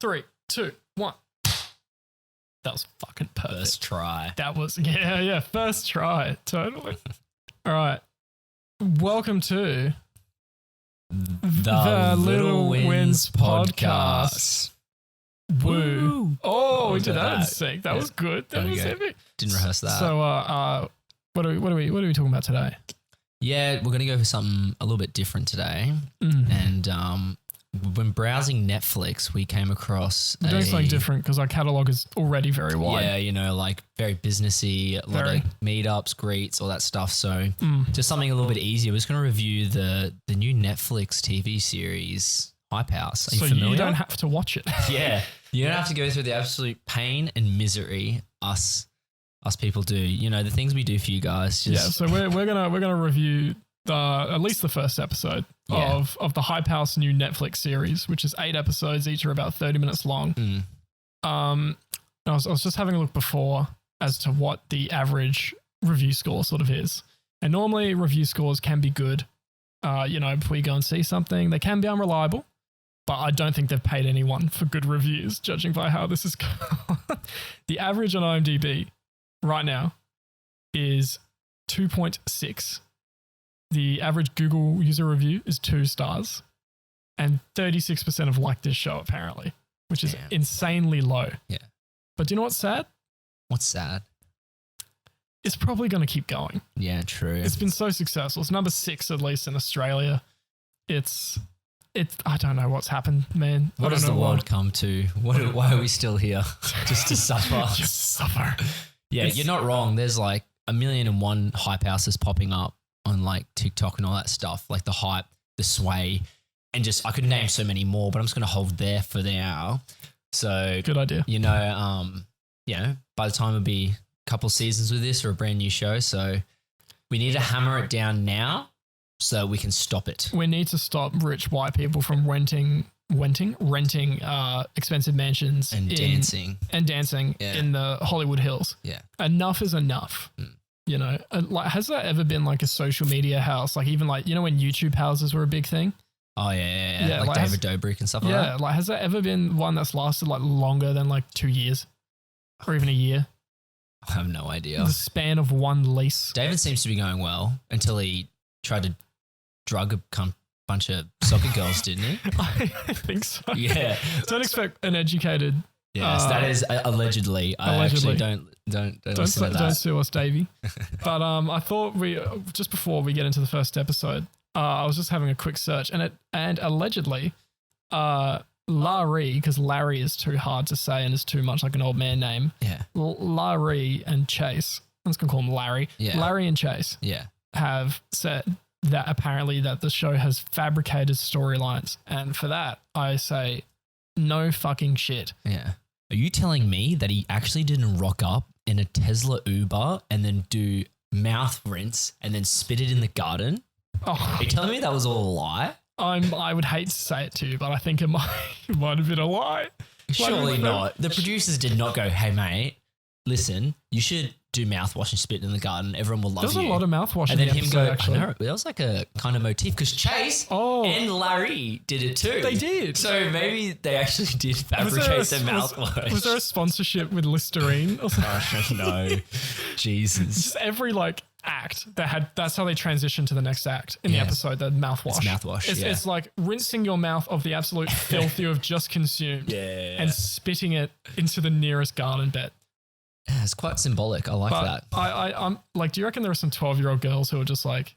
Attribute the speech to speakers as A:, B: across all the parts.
A: 3, 2, 1. That was fucking perfect.
B: First try.
A: That was, yeah, first try. Totally. All right. Welcome to
B: The Little Wins podcast.
A: Woo. Oh, we did that in
B: that.
A: sync. That was good. That was epic.
B: Didn't rehearse that.
A: So, what are we talking about today?
B: Yeah, we're going to go for something a little bit different today. And when browsing Netflix, we came across
A: We're doing something different because our catalog is already very wide.
B: Yeah, you know, like very businessy, a lot of meetups, greets, all that stuff. So just something a little bit easier. We're just going to review the new Netflix TV series, Hype House. Are you familiar?
A: You don't have to watch it.
B: Yeah. You don't have to go through the absolute pain and misery us people do. You know, the things we do for you guys. Just
A: so we're gonna review at least the first episode of the Hype House new Netflix series, which is 8 episodes. Each are about 30 minutes long. I was just having a look before as to what the average review score sort of is. And normally review scores can be good. Before you go and see something, they can be unreliable. But I don't think they've paid anyone for good reviews, judging by how this is going. The average on IMDb right now is 2.6. The average Google user review is 2 stars. And 36% have liked this show, apparently, which is insanely low.
B: Yeah.
A: But do you know what's sad?
B: What's sad?
A: It's probably going to keep going.
B: Yeah, true.
A: It's been so successful. It's number 6, at least in Australia. It's I don't know what's happened, man.
B: What does the world come to? Why are we still here? Just to suffer.
A: Just suffer.
B: Yeah, you're not wrong. There's like 1,000,001 hype houses popping up on like TikTok and all that stuff, like the hype, the sway, and just I could name so many more, but I'm just going to hold there for now. So
A: good idea.
B: By the time it'll be a couple seasons with this or a brand new show, so we need to hammer it down now so we can stop it.
A: We need to stop rich white people from renting expensive mansions
B: and dancing
A: in the Hollywood Hills.
B: Yeah,
A: enough is enough. You know, like, has there ever been like a social media house, like even like, you know, when YouTube houses were a big thing?
B: Oh yeah, like David Dobrik and stuff like that. Yeah,
A: like has there ever been one that's lasted like longer than like 2 years or even a year?
B: I have no idea.
A: The span of one lease.
B: David seems to be going well until he tried to drug a bunch of soccer girls, didn't he?
A: I think so.
B: Yeah.
A: Don't expect an educated.
B: Yes, that is allegedly. I actually don't listen to that.
A: Don't sue us, Davey. But I thought just before we get into the first episode, I was just having a quick search, and allegedly, Larry, because Larry is too hard to say and is too much like an old man name.
B: Yeah.
A: Larry and Chase, I'm just gonna call him Larry.
B: Yeah.
A: Larry and Chase.
B: Yeah.
A: Have said that apparently that the show has fabricated storylines, and for that I say no fucking shit.
B: Yeah. Are you telling me that he actually didn't rock up in a Tesla Uber and then do mouth rinse and then spit it in the garden?
A: Oh.
B: Are you telling me that was all a lie?
A: I would hate to say it to you, but I think it might have been a lie.
B: Surely not. The producers did not go, hey mate, listen, you should do mouthwash and spit in the garden. Everyone will love you.
A: There's a lot of mouthwash
B: and
A: in
B: then
A: the
B: him
A: episode,
B: go,
A: actually.
B: I know, that was like a kind of motif because Chase and Larry did it too.
A: They did.
B: So maybe they actually did fabricate their mouthwash.
A: Was there a sponsorship with Listerine or something?
B: No. Jesus.
A: Just every like act that's how they transition to the next act in the episode, the mouthwash.
B: It's mouthwash.
A: It's like rinsing your mouth of the absolute filth you have just consumed and spitting it into the nearest garden bed.
B: Yeah, it's quite symbolic. I like that.
A: I'm like, do you reckon there are some 12-year-old girls who are just like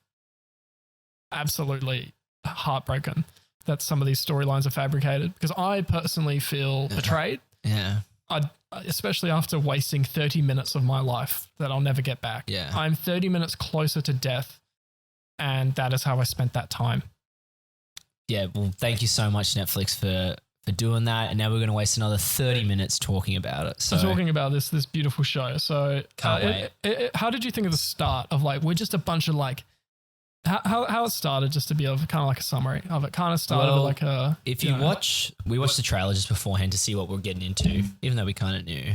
A: absolutely heartbroken that some of these storylines are fabricated? Because I personally feel betrayed.
B: Yeah.
A: Especially after wasting 30 minutes of my life that I'll never get back.
B: Yeah.
A: I'm 30 minutes closer to death, and that is how I spent that time.
B: Yeah, well, thank you so much, Netflix, for doing that. And now we're going to waste another 30 minutes talking about it. So
A: talking about this beautiful show. So
B: can't wait.
A: How did you think of the start of like, we're just a bunch of like, how it started, just to be kind of like a summary of it, kind of started like a...
B: If we watched the trailer just beforehand to see what we're getting into, even though we kind of knew.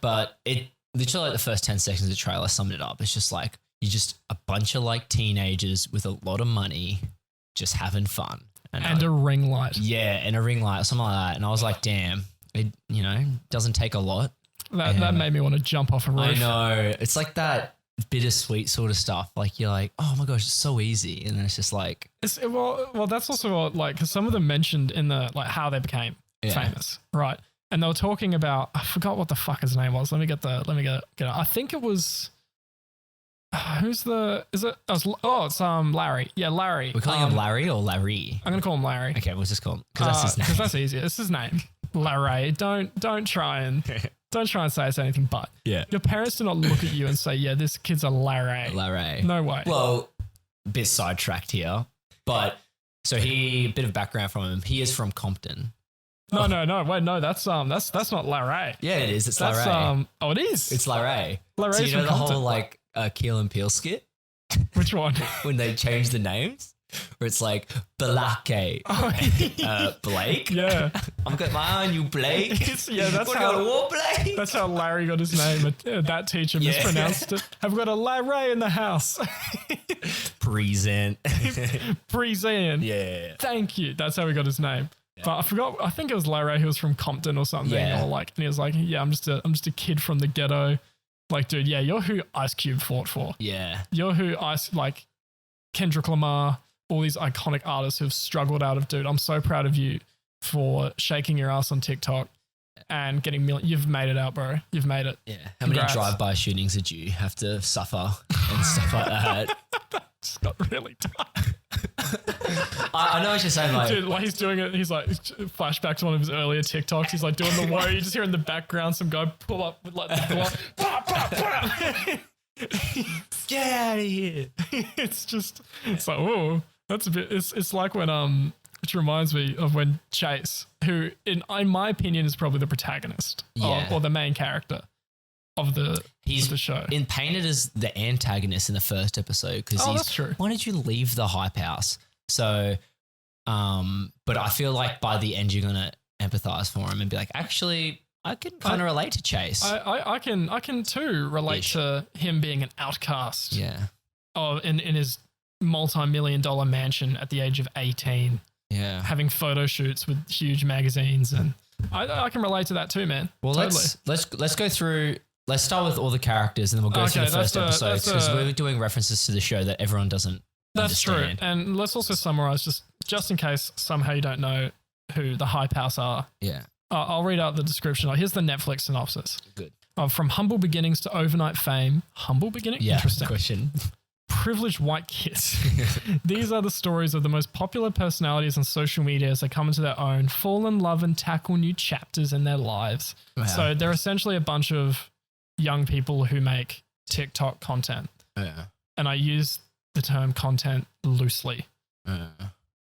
B: But it literally like the first 10 seconds of the trailer summed it up. It's just like, you're just a bunch of like teenagers with a lot of money just having fun.
A: And a ring light.
B: Yeah, and a ring light or something like that. And I was like, damn, It, doesn't take a lot.
A: That made me want to jump off a roof.
B: I know. It's like that bittersweet sort of stuff. Like you're like, oh my gosh, it's so easy. And then it's just like.
A: Well, that's also what, like, because some of them mentioned in the, like, how they became famous, right? And they were talking about, I forgot what the fuck his name was. Let me get it. I think it was, it's Larry. Yeah, Larry.
B: We're calling him Larry or Larry?
A: I'm going to call him Larry.
B: Okay, we'll just call him, because that's his name.
A: Because that's easier. It's his name. Larry. Don't try and say it's anything but.
B: Yeah.
A: Your parents do not look at you and say, yeah, this kid's a Larry.
B: Larry.
A: No way.
B: Well, a bit sidetracked here, but so bit of background from him. He is from Compton.
A: No. Wait, no, that's not Larry.
B: Yeah, it is. It's Larry.
A: It is.
B: It's Larry.
A: Larry's
B: so you know
A: from
B: the
A: Compton.
B: whole like Keel and Peele skit?
A: Which one?
B: When they change the names? Where it's like Blake, Blake.
A: Yeah,
B: I'm got my on you, Blake.
A: That's
B: how Blake.
A: That's how Larry got his name. That teacher mispronounced it. Have we got a Larry in the house?
B: Present.
A: Yeah. Thank you. That's how he got his name. Yeah. But I forgot. I think it was Larry. He was from Compton or something.
B: Yeah.
A: Or like, and he was like, "Yeah, I'm just a kid from the ghetto." Like, dude, yeah, you're who Ice Cube fought for.
B: Yeah.
A: You're who Kendrick Lamar. All these iconic artists who've struggled out of, dude, I'm so proud of you for shaking your ass on TikTok and getting you've made it out, bro. You've made it.
B: Yeah. How many drive-by shootings did you have to suffer and stuff like that?
A: Just got really dark.
B: I know what you're saying, like,
A: dude, like he's doing it. He's like flashback to one of his earlier TikToks. He's like doing the whoa. You just hear in the background some guy pull up with like the pull up.
B: Get out of here.
A: It's like, oh, that's a bit, it's like when, which reminds me of when Chase, who in my opinion is probably the protagonist or the main character of the show.
B: He's painted as the antagonist in the first episode because
A: that's true.
B: Why did you leave the hype house? So, but I feel like by the end you're going to empathize for him and be like, actually, I can kind of relate to Chase.
A: I can too relate to him being an outcast.
B: Yeah.
A: In his multi-million-dollar mansion at the age of 18.
B: Yeah.
A: Having photo shoots with huge magazines, and I can relate to that too, man.
B: Well,
A: totally.
B: let's go through. Let's start with all the characters, and then we'll go through the first episodes because we're doing references to the show that everyone doesn't.
A: That's
B: understand.
A: true, and let's also summarize just in case somehow you don't know who the Hype House are.
B: Yeah.
A: I'll read out the description. Here's the Netflix synopsis.
B: Good.
A: From humble beginnings to overnight fame. Humble beginning?
B: Yeah.
A: Interesting.
B: Question.
A: Privileged white kids. These are the stories of the most popular personalities on social media as they come into their own, fall in love and tackle new chapters in their lives. Wow. So they're essentially a bunch of young people who make TikTok content.
B: Yeah.
A: And I use the term content loosely.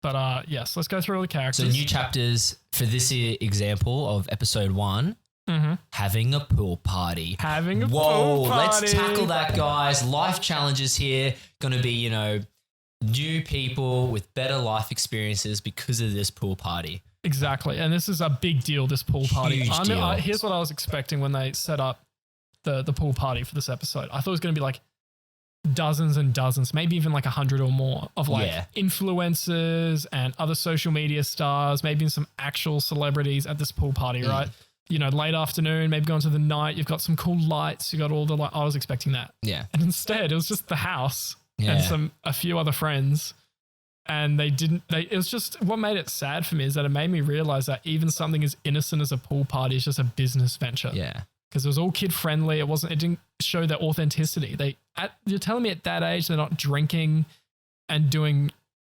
A: But yes, let's go through all the characters.
B: So new chapters for this example of episode 1.
A: Mm-hmm.
B: Having a pool party.
A: Pool party.
B: Let's tackle that, guys. Life challenges here. Going to be, new people with better life experiences because of this pool party.
A: Exactly. And this is a big deal, this pool party.
B: Huge deal.
A: Here's what I was expecting when they set up the pool party for this episode. I thought it was going to be like dozens and dozens, maybe even like 100 or more of influencers and other social media stars, maybe some actual celebrities at this pool party, right? Late afternoon, maybe going to the night, you've got some cool lights, you got all the I was expecting that.
B: Yeah.
A: And instead it was just the house and a few other friends. And it was just, what made it sad for me is that it made me realize that even something as innocent as a pool party is just a business venture.
B: Yeah.
A: Because it was all kid friendly. It didn't show their authenticity. You're telling me at that age, they're not drinking and doing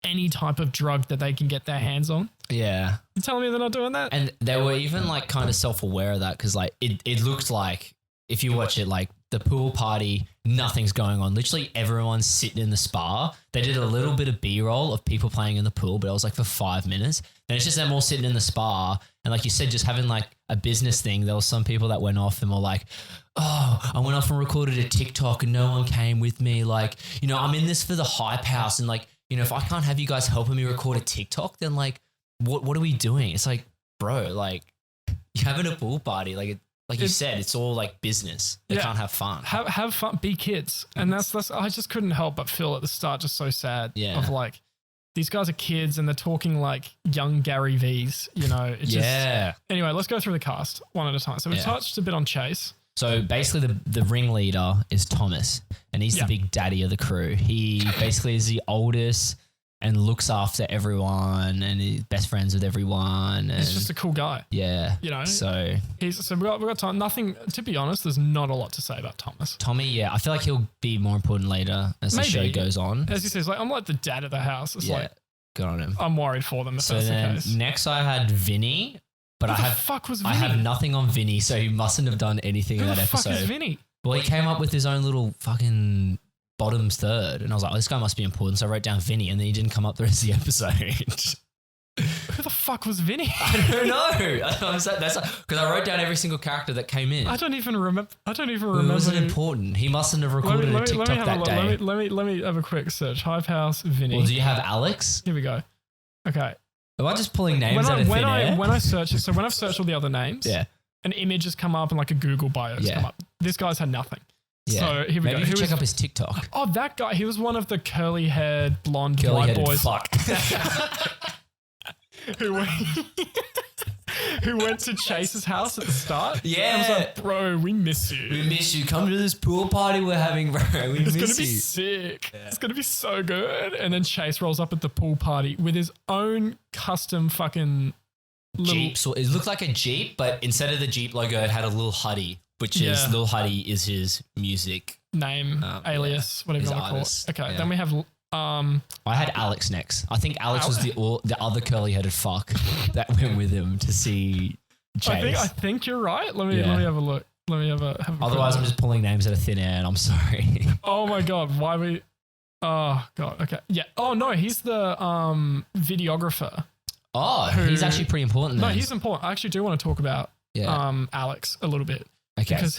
A: any type of drug that they can get their hands on.
B: Yeah.
A: You're telling me they're not doing that?
B: And they were even kind of self-aware of that because it looked like if you watch it, the pool party, nothing's going on. Literally everyone's sitting in the spa. They did a little bit of B-roll of people playing in the pool, but it was for 5 minutes. Then it's just them all sitting in the spa. And like you said, just having a business thing. There was some people that went off and were like, oh, I went off and recorded a TikTok and no one came with me. I'm in this for the hype house. And if I can't have you guys helping me record a TikTok, then what are we doing? It's bro, you're having a pool party. Like you said, it's all business. They can't have fun.
A: Have fun, be kids. And that's I just couldn't help but feel at the start just so sad of these guys are kids and they're talking like young Gary V's, you know. Anyway, let's go through the cast one at a time. So we touched a bit on Chase.
B: So basically the ringleader is Thomas, and he's the big daddy of the crew. He basically is the oldest and looks after everyone and is best friends with everyone. And
A: he's just a cool guy.
B: Yeah.
A: You know?
B: So
A: we got time. Nothing, to be honest, there's not a lot to say about Thomas.
B: Tommy, I feel like he'll be more important later as the show goes on.
A: As he says, like, I'm like the dad of the house. It's like,
B: good on him.
A: I'm worried for them if that's the case.
B: Next I had Vinny. But
A: fuck was Vinny?
B: I have nothing on Vinny, so he mustn't have done anything in that episode.
A: Who the fuck is Vinny?
B: Well, he came up with his own little fucking bottoms third, and I was like, this guy must be important. So I wrote down Vinny, and then he didn't come up the rest of the episode.
A: Who the fuck was Vinny?
B: I don't know. That's because I wrote down every single character that came in.
A: I don't even remember. It
B: wasn't important. He mustn't have recorded a TikTok that day.
A: Let me have a quick search. Hive House Vinny.
B: Well, do you have Alex?
A: Here we go. Okay.
B: Am I just pulling names out of thin air?
A: When I've searched all the other names, an image has come up and like a Google bio has come up. This guy's had nothing. Yeah. So here we go.
B: Maybe check up his TikTok.
A: Oh, that guy. He was one of the curly-haired, blonde white boys.
B: Fuck.
A: who went to Chase's house at the start.
B: Yeah.
A: And was like, bro, we miss you.
B: We miss you. Come to this pool party we're having, bro. It's
A: going to be sick. Yeah. It's going to be so good. And then Chase rolls up at the pool party with his own custom fucking
B: Jeep. So it looked like a Jeep, but instead of the Jeep logo, it had a little Huddy, which is Lil Huddy is his music
A: name, alias, whatever you want to call it. Okay, then we have...
B: I had Alex next. I think Alex was the other curly-headed fuck that went with him to see Chase.
A: I think you're right. Let me have a look. Let me have a
B: Otherwise, I'm just pulling names out of thin air, and I'm sorry.
A: Oh my god, why we? Oh god, okay, yeah. Oh no, he's the videographer.
B: Oh, he's actually pretty important.
A: No, he's important. I actually do want to talk about Alex a little bit.
B: Okay,
A: because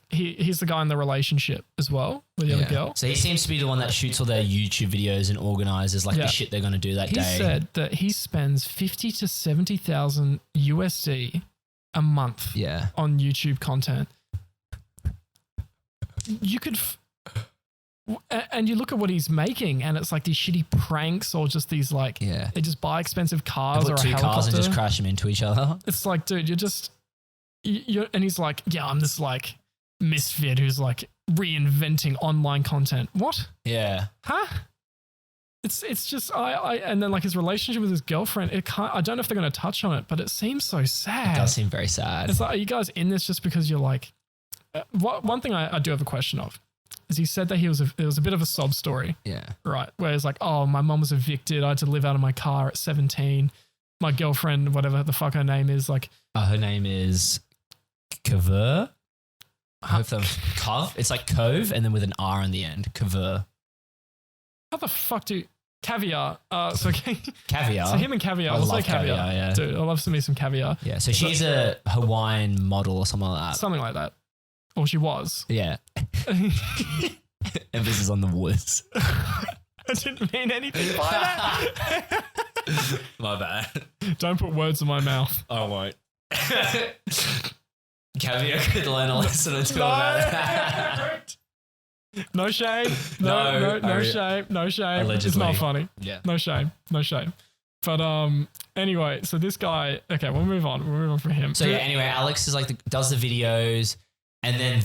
A: he's the guy in the relationship as well with the other girl.
B: So he seems to be the one that shoots all their YouTube videos and organizes like the shit they're going to do that day.
A: He said that he spends 50 to 70,000 USD a month on YouTube content. You could, and you look at what he's making and it's like these shitty pranks or just these like, they just buy expensive cars or a helicopter.
B: Cars and just crash them into each other.
A: It's like, dude, and he's like, I'm this like misfit who's like reinventing online content. What?
B: Yeah.
A: Huh? It's just and then like his relationship with his girlfriend. I don't know if they're going to touch on it, but it seems so sad.
B: It does seem very sad.
A: It's like, are you guys in this just because you're like? One thing I do have a question of is he said that it was a bit of a sob story.
B: Yeah.
A: Right. Where it's like, oh, my mom was evicted. I had to live out of my car at 17. My girlfriend, whatever the fuck her name is, like.
B: Her name is Kaver. Cove. It's like Cove and then with an R on the end. Kaver.
A: How the fuck Caviar.
B: Caviar.
A: So him and Caviar. I'll say Caviar.
B: Yeah.
A: Dude, I love some Caviar.
B: Yeah. So she's a Hawaiian model or something like that.
A: Something like that. Or she was.
B: Yeah. Emphasis on the was.
A: I didn't mean anything by that.
B: My bad.
A: Don't put words in my mouth.
B: I won't. Caviar could learn a lesson or two about that.
A: No shame. No shame. No shame.
B: Allegedly.
A: It's not funny.
B: Yeah.
A: No shame. But anyway, so this guy, okay, we'll move on. We'll move on from him.
B: So yeah, anyway, Alex is like does the videos and then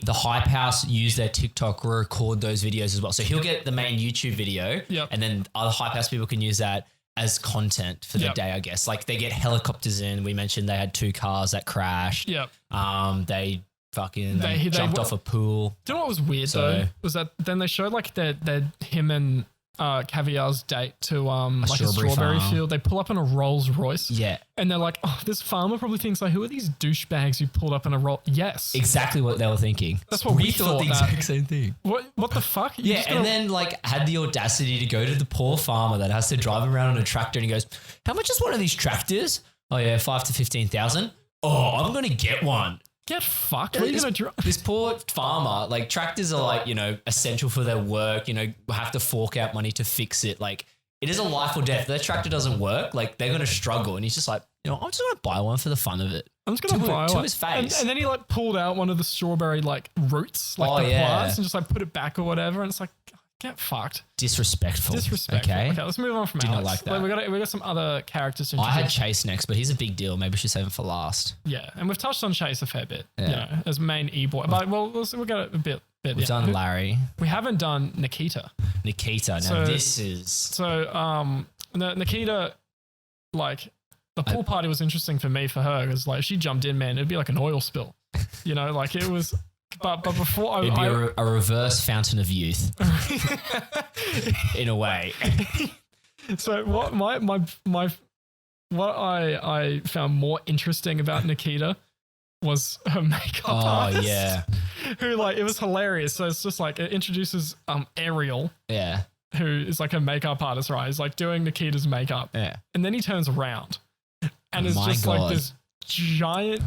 B: the Hype House use their TikTok record those videos as well. So he'll get the main YouTube video and then other Hype House people can use that as content for the day, I guess. Like they get helicopters in. We mentioned they had 2 cars that crashed.
A: Yep.
B: They jumped off a pool.
A: Do you know what was weird though? Was that then they showed like him and Caviar's date to like a strawberry field. They pull up in a Rolls Royce.
B: Yeah.
A: And they're like, oh, this farmer probably thinks like, who are these douchebags who pulled up in a Rolls? Yes.
B: Exactly what they were thinking.
A: That's what we thought.
B: The exact same thing.
A: What the fuck?
B: And then like had the audacity to go to the poor farmer that has to drive around on a tractor and he goes, how much is one of these tractors? Oh yeah, 5,000 to 15,000. Oh, I'm going to get one.
A: Get fucked. What are you going to drive?
B: This poor farmer, like tractors are like, essential for their work, have to fork out money to fix it. Like it is a life or death. If their tractor doesn't work, like they're going to struggle. And he's just like, I'm just going to buy one for the fun of it.
A: I'm just going to buy one.
B: To his face.
A: And then he like pulled out one of the strawberry like roots, like the plants and just like put it back or whatever. And it's like, Get fucked.
B: Disrespectful.
A: Okay, let's move on from Alex.
B: Not like that.
A: We got some other characters to
B: I
A: introduce.
B: had Chase next, but he's a big deal. Maybe we should save him for last.
A: Yeah, and we've touched on Chase a fair bit, as main e-boy. But we'll get a bit.
B: We've done Larry.
A: We haven't done Nikita.
B: Now this is...
A: So Nikita, like, the pool party was interesting for me, for her, because, like, she jumped in, man, it'd be like an oil spill. Like, it was... But before
B: it'd be a reverse fountain of youth, in a way.
A: So what I found more interesting about Nikita was her makeup artist. Oh yeah, who, like, it was hilarious. So it's just like, it introduces Ariel, who is like a makeup artist, right? He's like doing Nikita's makeup, and then he turns around, and it's just like this giant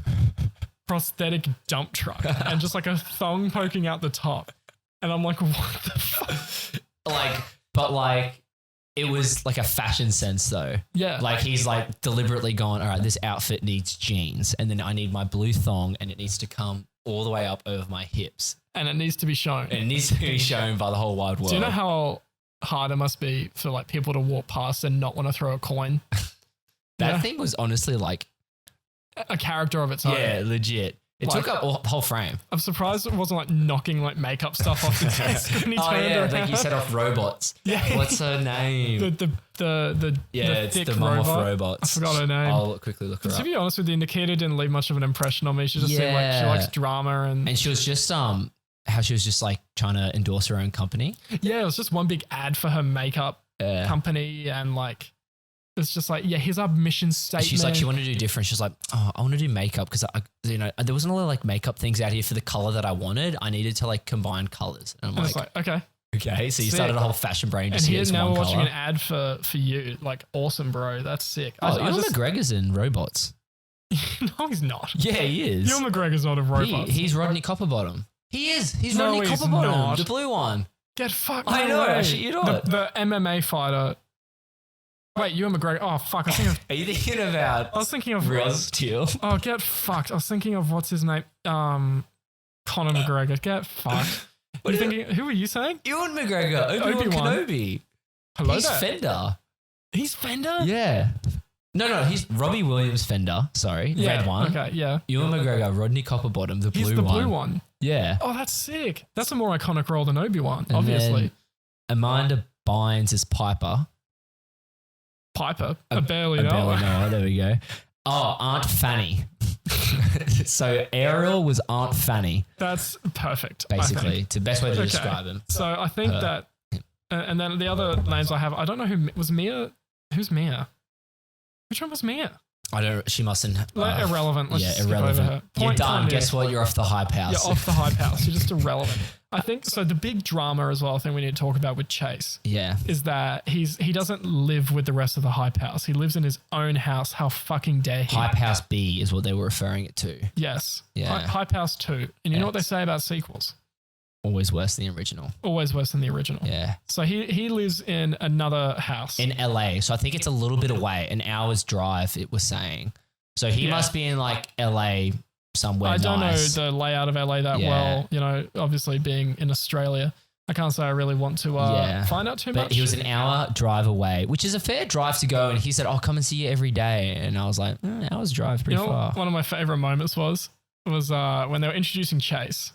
A: prosthetic dump truck and just like a thong poking out the top. And I'm like, what the fuck?
B: But it was like a fashion sense though.
A: Yeah.
B: Like he's like deliberately gone, all right, this outfit needs jeans, and then I need my blue thong, and it needs to come all the way up over my hips.
A: And it needs to be shown.
B: And it needs to be shown by the whole wide world.
A: Do you know how hard it must be for like people to walk past and not want to throw a coin?
B: That thing was honestly like
A: a character of its own.
B: Yeah, legit. It took up the whole frame.
A: I'm surprised it wasn't like knocking like makeup stuff off the desk when he turned around.
B: Like you set off robots. Yeah. What's her name?
A: It's
B: the mum of robots.
A: I forgot her name.
B: I'll quickly look her up.
A: To be honest with you, Nikita didn't leave much of an impression on me. She just seemed like she likes drama and
B: she was just how she was just like trying to endorse her own company.
A: Yeah, it was just one big ad for her makeup company, and like it's just like, here's our mission statement.
B: She's like, she wanted to do different. She's like, I want to do makeup because there wasn't a lot of like makeup things out here for the color that I wanted. I needed to like combine colors. And I'm like, okay. So you started a whole fashion brain.
A: And here now we're watching an ad for you. Like, awesome, bro. That's sick.
B: Ewan McGregor's in Robots.
A: No, he's not.
B: Yeah, he is.
A: Ewan McGregor's not in Robots.
B: He's Rodney Copperbottom. He is. He's Rodney Copperbottom. Not. The blue one.
A: Get fucked.
B: I know. Actually, you know
A: the MMA fighter. Wait, Ewan McGregor. Oh, fuck.
B: Are you thinking about...
A: I was thinking of...
B: Real Steel.
A: Oh, get fucked. I was thinking of what's his name? Conor McGregor. Get fucked. Who were you saying?
B: Ewan McGregor. Obi-Wan Kenobi.
A: Hello,
B: he's
A: there.
B: Fender.
A: He's Fender?
B: Yeah. No, he's Robbie Williams Fender. Sorry, red one.
A: Okay, yeah.
B: Ewan McGregor, Rodney Copperbottom, the blue one.
A: He's the blue one.
B: Yeah.
A: Oh, that's sick. That's a more iconic role than Obi-Wan, obviously.
B: Amanda Bynes is Piper.
A: I barely know.
B: There we go. Oh, Aunt Fanny. So Ariel was Aunt Fanny.
A: That's perfect.
B: Basically, it's the best way to describe him.
A: So I think that, and then the other names I have, I don't know who was Mia. Who's Mia? Which one was Mia?
B: I don't. She mustn't.
A: Irrelevant. Let's skip
B: irrelevant.
A: over her.
B: You're done. Guess what? You're off the hype house.
A: You're off the hype house. You're just irrelevant. I think so. The big drama as well, I think we need to talk about with Chase.
B: Yeah.
A: Is that he doesn't live with the rest of the hype house. He lives in his own house. How fucking dare he?
B: Hype House B is what they were referring it to.
A: Yes.
B: Yeah.
A: Hype House 2. And you know what they say about sequels?
B: Always worse than the original.
A: Always worse than the original.
B: Yeah.
A: So he lives in another house.
B: In LA. So I think it's a little bit away. An hour's drive, it was saying. So he must be in like LA somewhere. I don't know
A: the layout of LA that well. You know, obviously being in Australia, I can't say I really want to find out too much.
B: But he was an hour drive away, which is a fair drive to go. And he said, "I'll come and see you every day." And I was like, hour's drive pretty far.
A: One of my favorite moments was when they were introducing Chase,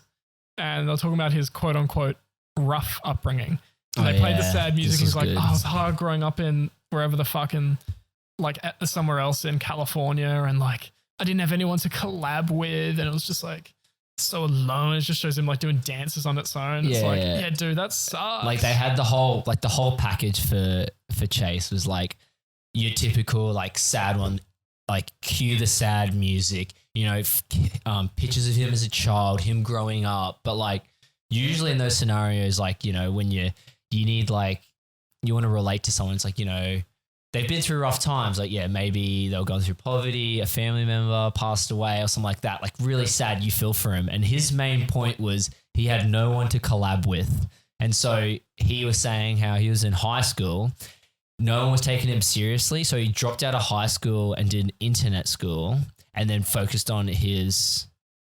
A: and they were talking about his quote unquote rough upbringing. And they played the sad music. He's like, "Oh, it was hard growing up in wherever the fucking." Like somewhere else in California, and like I didn't have anyone to collab with, and it was just like so alone. It just shows him like doing dances on its own. It's like, yeah, dude, that sucks.
B: Like they had the whole package for Chase was like your typical like sad one, like cue the sad music, you know, pictures of him as a child, him growing up, but like usually in those scenarios, like, you know, when you need like you want to relate to someone, it's like, you know, they've been through rough times. Like, yeah, maybe they were going through poverty, a family member passed away or something like that. Like really sad, you feel for him. And his main point was he had no one to collab with. And so he was saying how he was in high school. No one was taking him seriously. So he dropped out of high school and did internet school and then focused on his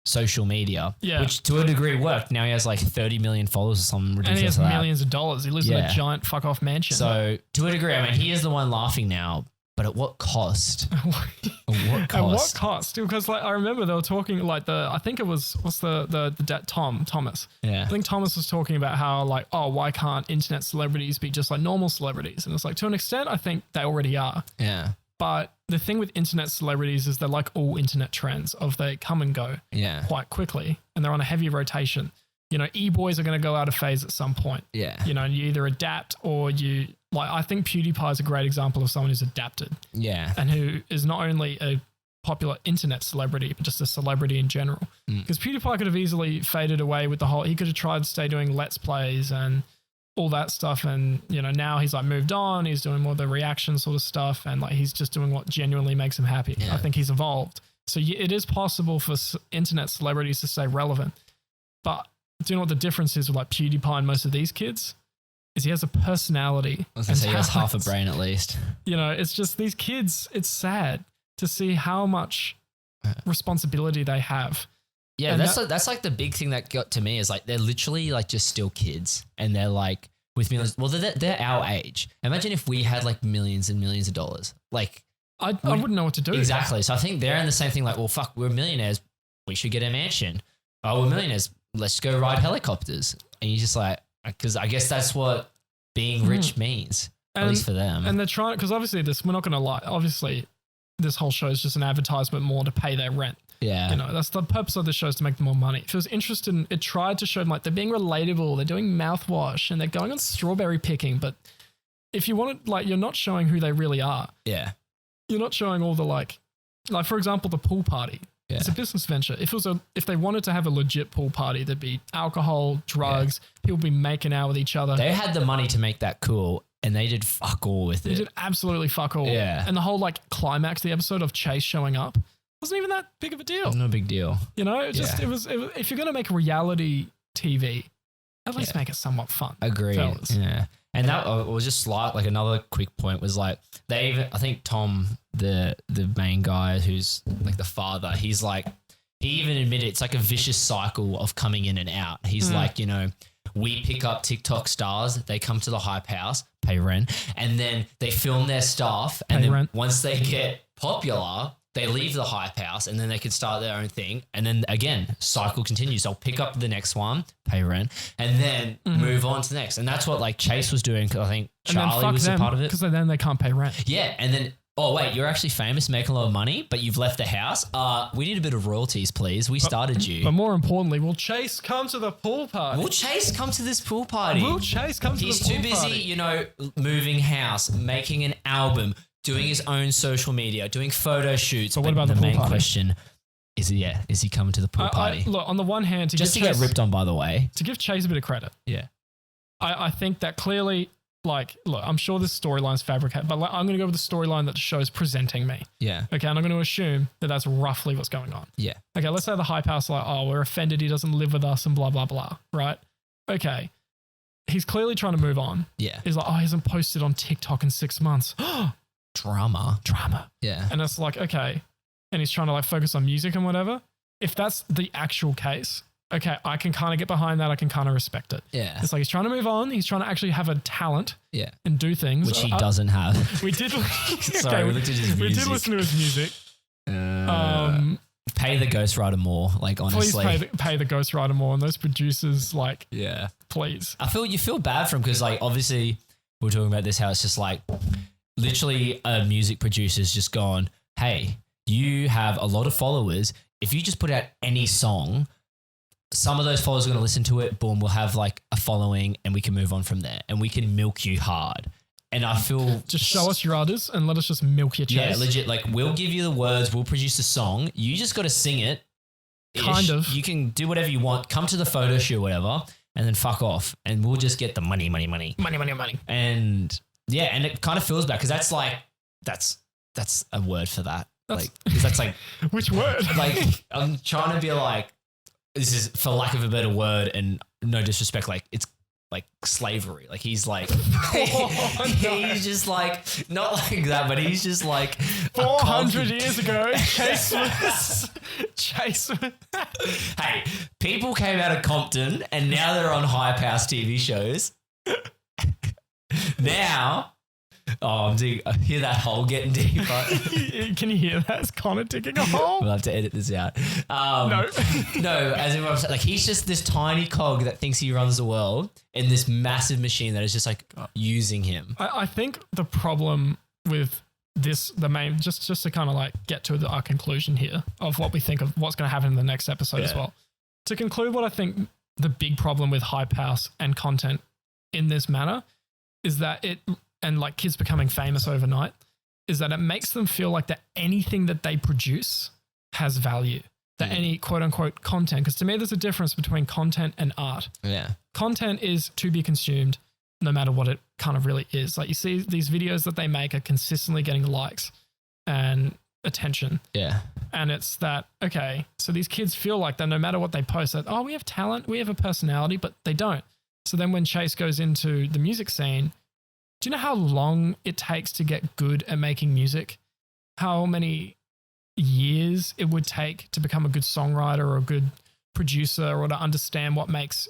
B: social media,
A: Yeah.
B: which to a degree worked. Now he has like 30 million followers or something ridiculous.
A: And he has
B: like
A: millions of dollars. He lives in
B: Yeah.
A: a giant fuck off mansion.
B: So to a degree, I mean, he is the one laughing now, but at what cost? At what cost?
A: At what cost? Because like I remember they were talking like I think it was Thomas.
B: Yeah.
A: I think Thomas was talking about how like, oh, why can't internet celebrities be just like normal celebrities? And it's like, to an extent, I think they already are.
B: Yeah.
A: But the thing with internet celebrities is they're like all internet trends of they come and go quite quickly and they're on a heavy rotation. You know, e-boys are going to go out of phase at some point.
B: Yeah.
A: You know, and you either adapt or you like, I think PewDiePie is a great example of someone who's adapted.
B: Yeah.
A: And who is not only a popular internet celebrity, but just a celebrity in general. Because PewDiePie could have easily faded away with he could have tried to stay doing Let's Plays and all that stuff. And, you know, now he's like moved on. He's doing more of the reaction sort of stuff. And like, he's just doing what genuinely makes him happy. Yeah. I think he's evolved. So it is possible for internet celebrities to stay relevant. But do you know what the difference is with like PewDiePie and most of these kids? Is he has a personality.
B: I was going to say he has half a brain at least.
A: You know, it's just these kids, it's sad to see how much responsibility they have.
B: Yeah, that's like the big thing that got to me is like they're literally like just still kids and they're like with millions. Well, they're our age. Imagine if we had like millions and millions of dollars. Like
A: I wouldn't know what to do.
B: Exactly. So I think they're in the same thing like, well, fuck, we're millionaires. We should get a mansion. Oh, we're millionaires. Let's go ride helicopters. And you're just like, because I guess that's what being rich means, at least for them.
A: And they're trying, because obviously we're not going to lie. Obviously, this whole show is just an advertisement more to pay their rent.
B: Yeah.
A: You know, that's the purpose of the show is to make them more money. If it was interested it tried to show them like they're being relatable, they're doing mouthwash and they're going on strawberry picking. But if you want to, like, you're not showing who they really are.
B: Yeah.
A: You're not showing all the like for example, the pool party. Yeah. It's a business venture. If they wanted to have a legit pool party, there'd be alcohol, drugs, people be making out with each other.
B: They had the money to make that cool and they did fuck all with it.
A: They did absolutely fuck all.
B: Yeah.
A: And the whole like climax of the episode of Chase showing up wasn't even that big of a deal.
B: No big deal.
A: You know, it was if you're going to make reality TV, at least make it somewhat fun.
B: Agreed.
A: Fellas.
B: Yeah. And that was just like another quick point was like I think Tom, the main guy who's like the father, he's like, he even admitted it's like a vicious cycle of coming in and out. He's like, you know, we pick up TikTok stars, they come to the hype house, pay rent, and then they film their stuff. And then once they get popular, they leave the hype house and then they can start their own thing. And then again, cycle continues. They'll pick up the next one, pay rent, and then move on to the next. And that's what like Chase was doing. Cause I think Charlie was a part of it.
A: Because then they can't pay rent.
B: Yeah. And then, oh wait, you're actually famous, making a lot of money, but you've left the house. We need a bit of royalties, please. We started you.
A: But more importantly, will Chase come to the pool party?
B: Will Chase come to this pool party?
A: Will Chase come to the pool party?
B: He's too busy, you know, moving house, making an album, doing his own social media, doing photo shoots.
A: But what about the
B: main question is he coming to the pool party?
A: Look, on the one hand,
B: just to get ripped on, by the way.
A: To give Chase a bit of credit.
B: Yeah.
A: I think that clearly, like, look, I'm sure this storyline's fabricated, but like, I'm going to go with the storyline that the show's presenting me.
B: Yeah.
A: Okay, and I'm going to assume that that's roughly what's going on.
B: Yeah.
A: Okay, let's say the hype house like, oh, we're offended he doesn't live with us and blah, blah, blah, right? Okay. He's clearly trying to move on.
B: Yeah.
A: He's like, oh, he hasn't posted on TikTok in 6 months.
B: Drama. Yeah.
A: And it's like, okay. And he's trying to like focus on music and whatever. If that's the actual case, okay, I can kind of get behind that. I can kind of respect it.
B: Yeah.
A: It's like he's trying to move on. He's trying to actually have a talent.
B: Yeah.
A: And do things.
B: Which he doesn't have.
A: We did.
B: Sorry, we looked at his music.
A: We did listen to his music.
B: Pay the ghostwriter more, like honestly.
A: Please pay the ghostwriter more and those producers, like,
B: yeah.
A: Please.
B: You feel bad for him because like obviously we're talking about this how it's just like literally a music producer's just gone, hey, you have a lot of followers. If you just put out any song, some of those followers are going to listen to it. Boom, we'll have like a following and we can move on from there and we can milk you hard. And I feel...
A: Just show us your udders and let us just milk your chest.
B: Yeah, legit. Like we'll give you the words. We'll produce a song. You just got to sing it.
A: Kind of.
B: You can do whatever you want. Come to the photo shoot, whatever, and then fuck off. And we'll just get the money. And yeah, and it kind of feels bad because that's like, that's a word for that. That's like...
A: Which word?
B: Like I'm trying to be like, this is for lack of a better word and no disrespect. Like it's like slavery. Like he's like, he's just like, not like that, but he's just like
A: 400 years ago, Chase was Chase.
B: Hey, people came out of Compton and now they're on high house TV shows. Now, I hear that hole getting deeper.
A: Can you hear that? It's Connor digging a hole.
B: We'll have to edit this out.
A: No.
B: No, as in what I'm saying, like he's just this tiny cog that thinks he runs the world in this massive machine that is just like using him.
A: I think the problem with this, just to kind of like get to our conclusion here of what we think of what's going to happen in the next episode as well. To conclude what I think the big problem with Hype House and content in this manner is that and like kids becoming famous overnight, is that it makes them feel like that anything that they produce has value, that any quote unquote content, because to me there's a difference between content and art.
B: Yeah.
A: Content is to be consumed no matter what it kind of really is. Like you see these videos that they make are consistently getting likes and attention.
B: Yeah.
A: And it's that, okay, so these kids feel like that no matter what they post, that, oh, we have talent, we have a personality, but they don't. So then when Chase goes into the music scene, do you know how long it takes to get good at making music? How many years it would take to become a good songwriter or a good producer or to understand what makes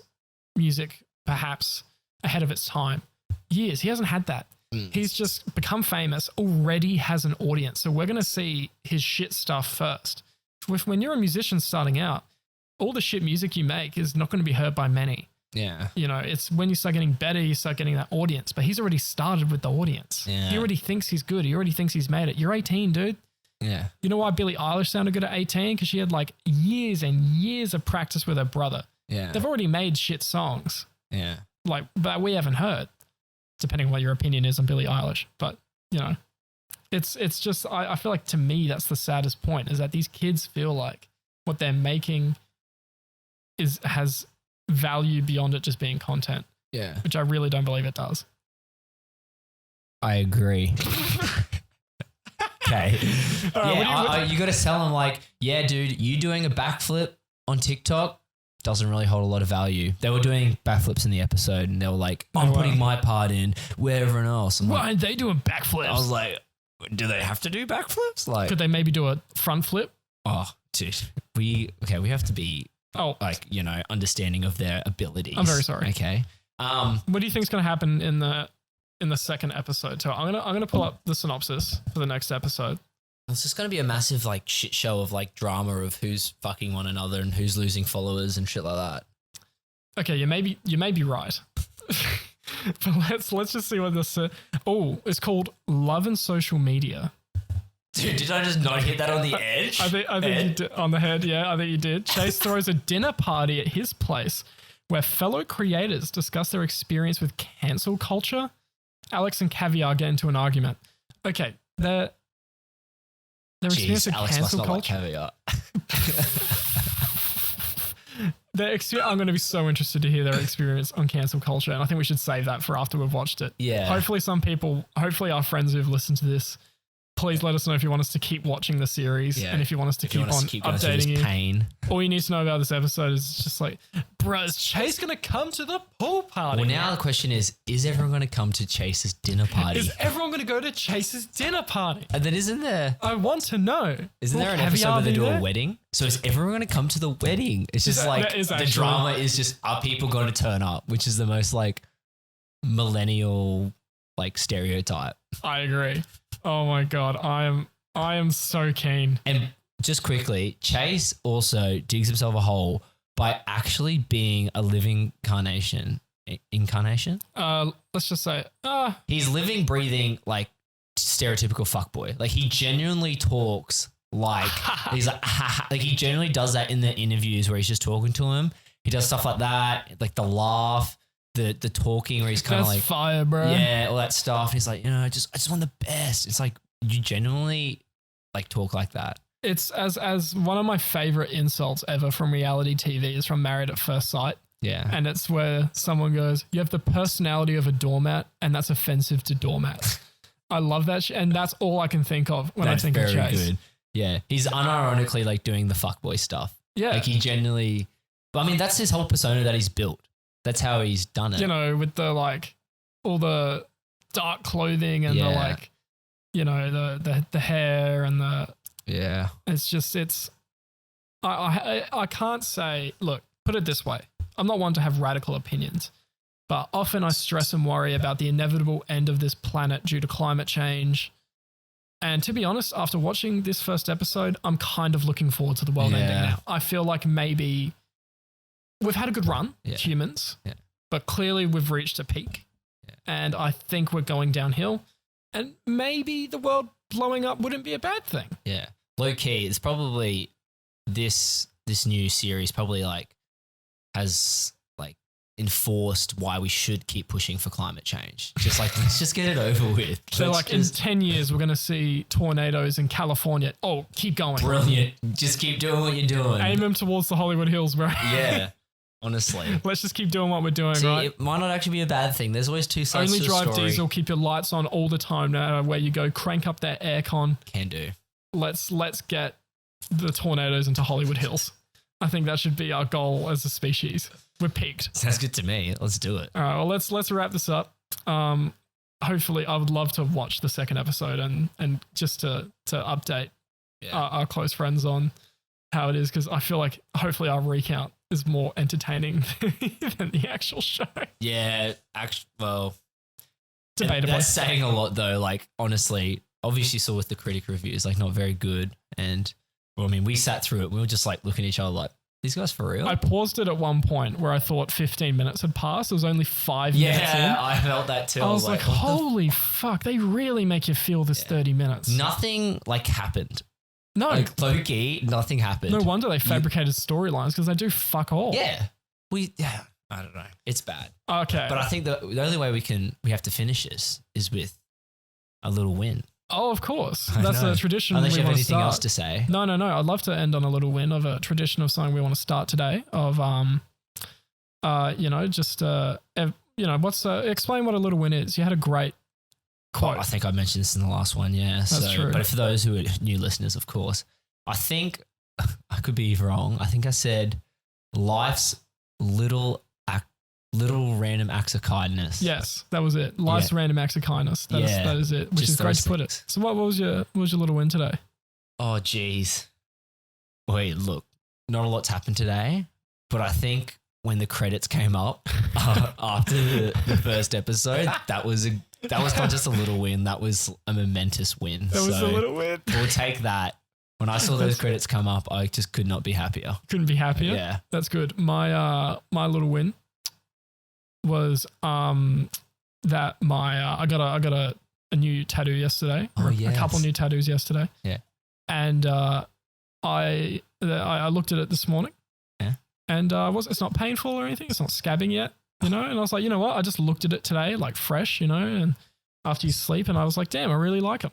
A: music perhaps ahead of its time? Years. He hasn't had that. He's just become famous, already has an audience. So we're going to see his shit stuff first. When you're a musician starting out, all the shit music you make is not going to be heard by many.
B: Yeah.
A: You know, it's when you start getting better, you start getting that audience. But he's already started with the audience.
B: Yeah.
A: He already thinks he's good. He already thinks he's made it. You're 18, dude.
B: Yeah.
A: You know why Billie Eilish sounded good at 18? Because she had like years and years of practice with her brother.
B: Yeah.
A: They've already made shit songs.
B: Yeah.
A: Like, but we haven't heard, depending on what your opinion is on Billie Eilish. But, you know, it's just, I feel like to me, that's the saddest point, is that these kids feel like what they're making has value beyond it just being content.
B: Yeah.
A: Which I really don't believe it does.
B: I agree. Okay. You got to sell them like, yeah, dude, you doing a backflip on TikTok doesn't really hold a lot of value. They were doing backflips in the episode and they were like, I'm putting my part in where everyone else.
A: Why aren't they doing backflips?
B: I was like, do they have to do backflips? Like,
A: could they maybe do a front flip?
B: Oh, dude, we have to be understanding of their abilities.
A: I'm very sorry.
B: Okay.
A: What do you think is going to happen in the second episode? So I'm gonna pull up the synopsis for the next episode.
B: It's just going to be a massive like shit show of like drama of who's fucking one another and who's losing followers and shit like that.
A: Okay, you may be right. But let's just see what this. It's called Love and Social Media.
B: Dude, did I just not hit that on the edge?
A: I think you did on the head. Yeah, I think you did. Chase throws a dinner party at his place where fellow creators discuss their experience with cancel culture. Alex and Caviar get into an argument. Okay, their experience with
B: Alex
A: cancel
B: must not
A: culture.
B: Like Caviar.
A: I'm going to be so interested to hear their experience on cancel culture, and I think we should save that for after we've watched it.
B: Yeah.
A: Hopefully our friends who've listened to this, please let us know if you want us to keep watching the series and if you want us to keep on updating you.
B: Pain.
A: All you need to know about this episode is just like, bruh, is Chase going to come to the pool party?
B: Well, now the question is everyone going to come to Chase's dinner party?
A: Is everyone going to go to Chase's dinner party?
B: And then isn't there...
A: I want to know.
B: Isn't there an episode where they do a wedding? So is everyone going to come to the wedding? It's just the drama is just, are people going to turn up? Which is the most like millennial like stereotype.
A: I agree. Oh my God. I am so keen.
B: And just quickly, Chase also digs himself a hole by actually being a living incarnation.
A: Let's just say,
B: he's living, breathing like stereotypical fuckboy. Like he genuinely talks like he's like he genuinely does that in the interviews where he's just talking to him. He does stuff like that, like the laugh, the talking where he's kind of like
A: fire, bro.
B: Yeah, all that stuff. And he's like, I just want the best. It's like you genuinely like talk like that.
A: It's as one of my favorite insults ever from reality TV is from Married at First Sight.
B: Yeah. And
A: it's where someone goes, you have the personality of a doormat, and that's offensive to doormats. I love that. And that's all I can think of when I think of Chase. That's very good.
B: Yeah. He's unironically like doing the fuckboy stuff.
A: Yeah.
B: Like he genuinely, I mean, that's his whole persona that he's built. That's how he's done it. With the like all the dark clothing and the like, the hair and the, it's just,
A: I can't say, look, put it this way. I'm not one to have radical opinions, but often I stress and worry about the inevitable end of this planet due to climate change. And to be honest, after watching this first episode, I'm kind of looking forward to the world ending now. I feel like maybe we've had a good run, humans, but clearly we've reached a peak. Yeah. And I think we're going downhill. And maybe the world blowing up wouldn't be a bad thing.
B: Yeah. Low key, it's probably this new series probably has enforced why we should keep pushing for climate change. Just let's just get it over with.
A: So in 10 years, we're going to see tornadoes in California. Oh, keep going.
B: Brilliant. Just keep doing what you're doing.
A: Aim them towards the Hollywood Hills, bro.
B: Yeah. Honestly.
A: Let's just keep doing what we're doing, right?
B: It might not actually be a bad thing. There's always two sides to the story.
A: Only drive diesel, keep your lights on all the time no matter where you go. Crank up that aircon.
B: Can do.
A: Let's get the tornadoes into Hollywood Hills. I think that should be our goal as a species. We're peaked.
B: Sounds good to me. Let's do it.
A: All right. Well, let's wrap this up. Hopefully, I would love to watch the second episode and just to update our close friends on how it is, because I feel like hopefully our recount is more entertaining than the actual show.
B: Yeah. Well,
A: debatable.
B: That's saying a lot though. Honestly, obviously saw with the critic reviews, not very good. And well, I mean, we sat through it. We were just looking at each other these guys for real?
A: I paused it at one point where I thought 15 minutes had passed. It was only 5 minutes in.
B: Yeah, I felt that too.
A: I was like, holy fuck, they really make you feel this 30 minutes.
B: Nothing happened.
A: No.
B: Low key, nothing happened.
A: No wonder they fabricated storylines, because they do fuck all.
B: Yeah. I don't know. It's bad.
A: Okay.
B: But I think the only way we have to finish this is with a little win.
A: Oh, of course. That's a tradition.
B: Unless you have anything else to say.
A: No. I'd love to end on a little win of a tradition of something we want to start today. Of explain what a little win is. You had a great quote.
B: I think I mentioned this in the last one. Yeah,
A: that's true.
B: But for those who are new listeners, of course, I think I could be wrong. I think I said life's little random acts of kindness.
A: Yes, that was it. Life's random acts of kindness. That is it. Which is great to put it. So what was your little win today?
B: Oh, geez. Wait, look, not a lot's happened today, but I think when the credits came up after the first episode, that was not just a little win. That was a momentous win.
A: That was a little win.
B: We'll take that. When I saw those credits come up, I just could not be happier.
A: Couldn't be happier?
B: Yeah.
A: That's good. My little win was that I got a new tattoo yesterday.
B: Oh, yes.
A: A couple new tattoos yesterday.
B: Yeah.
A: And I looked at it this morning.
B: Yeah.
A: And it's not painful or anything. It's not scabbing yet, And I was like, you know what? I just looked at it today, fresh, and after you sleep, and I was like, damn, I really like them.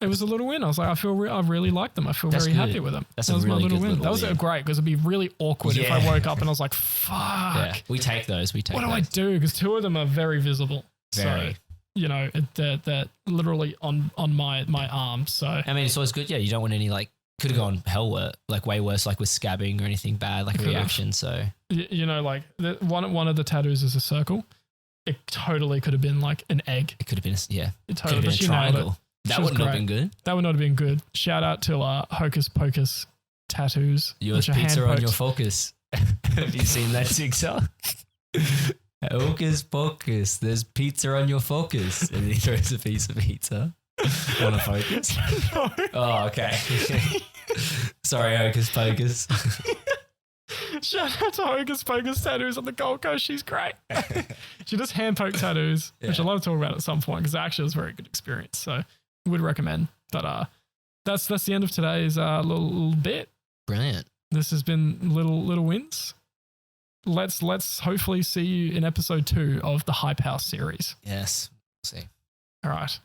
A: It was a little win. I was like, I really like them. I feel very happy with them.
B: That was really my little win.
A: That was great, because it'd be really awkward if I woke up and I was like, fuck. Yeah.
B: We take those. What
A: do I do? Because 2 of them are very visible.
B: Very.
A: So, they're literally on my arm. So
B: I mean, it's always good. Yeah, you don't want any could have gone way worse, with scabbing or anything bad, a reaction. So
A: one of the tattoos is a circle. It totally could have been an egg.
B: It could have been
A: It totally could have been
B: a triangle. That would not have been good.
A: That would not have been good. Shout out to Hocus Pocus tattoos.
B: Yours pizza on your focus. Have you seen that TikTok? Hocus Pocus, there's pizza on your focus. And he throws a piece of pizza on a focus.
A: No.
B: Oh, okay. Sorry, Hocus Pocus.
A: Shout out to Hocus Pocus tattoos on the Gold Coast. She's great. She does hand poke tattoos, which I love to talk about at some point, because actually it was a very good experience. So would recommend. But that's the end of today's little bit.
B: Brilliant.
A: This has been little wins. Let's hopefully see you in episode 2 of the Hype House series.
B: Yes. We'll see.
A: All right.